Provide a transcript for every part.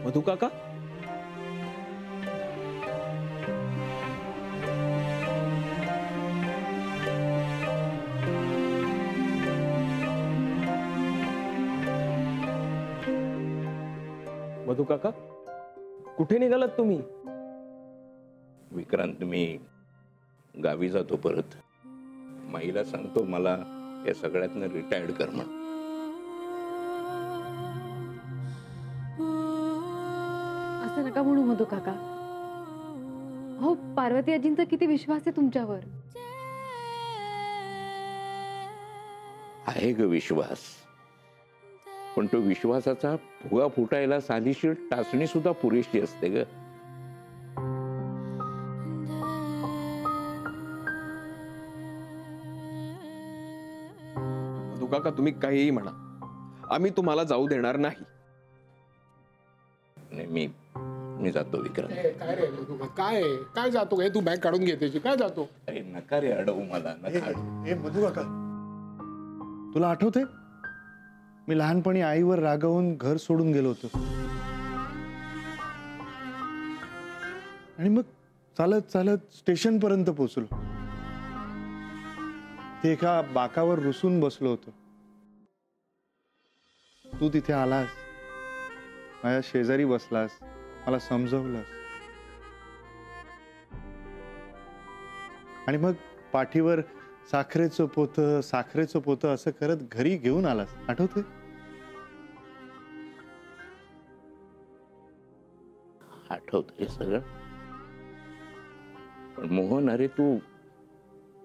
मधु काका, मधु काका, कुठे निघालात तुम्ही? विक्रांत, मी गावी जातो परत. माईला सांगतो मला या सगळ्यातनं रिटायर्ड कर म्हणून. असं नका म्हणू मधु काका. हो, पार्वती आजींचा किती विश्वास आहे तुमच्यावर. आहे ग विश्वास, पण तो विश्वासाचा फुगा फुटायला साधीशीर टाचणी सुद्धा पुरेशी असते ग. मधु काका, तुम्ही काहीही म्हणा, आम्ही तुम्हाला जाऊ देणार नाही. मी जातो विक्रांत. काय रे काय काय जातो काय? तू बॅग काढून घे त्याची. काय जातो? अरे नका रे अडवू मला, नका अडवू. ए मधु काका, तुला आठवते मी लहानपणी आईवर रागावून घर सोडून गेलो होतो आणि मग चालत चालत स्टेशन पर्यंत पोहोचलो. ते एका बाकावर रुसून बसलो होतो. तू तिथे आलास, माझ्या शेजारी बसलास, मला समजवलंस आणि मग पाठीवर साखरेचं पोतं असं करत घरी घेऊन आलास. आठवते? आठवतंय सगळं. पण मोहन, अरे तू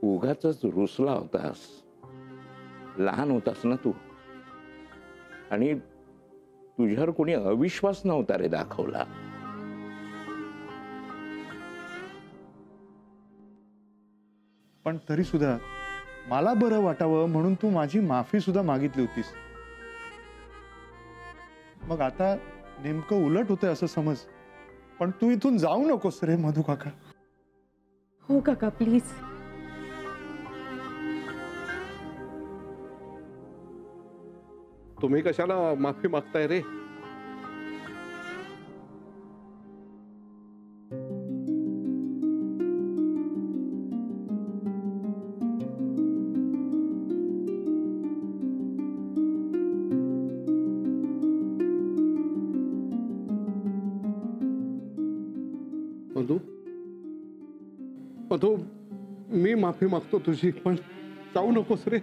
उगाचच रुसला होतास. लहान होतास ना तू, आणि तुझ्यावर कोणी अविश्वास नव्हता रे दाखवला. पण तरी सुद्धा मला बरं वाटावं म्हणून तू माझी माफी सुद्धा मागितली होतीस. मग आता नेमकं उलट होतंय असं समज. पण तू इथून जाऊ नकोस रे मधु काका. हो काका, प्लीज. तुम्ही कशाला माफी मागताय रे? मधु, मधु, मी माफी मागतो तुझी, पण जाऊ नकोस रे.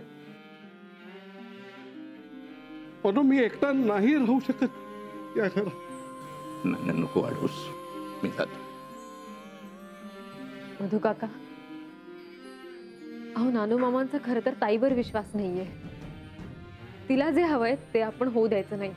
मधु, मी एकटा नाही राहू शकत या घरात. नको अडवूस, मी जातो. मधु काका, अहो नानू मामांचा खरं तर ताईवर विश्वास नाहीये. तिला जे हवंय ते आपण होऊ द्यायचं नाही.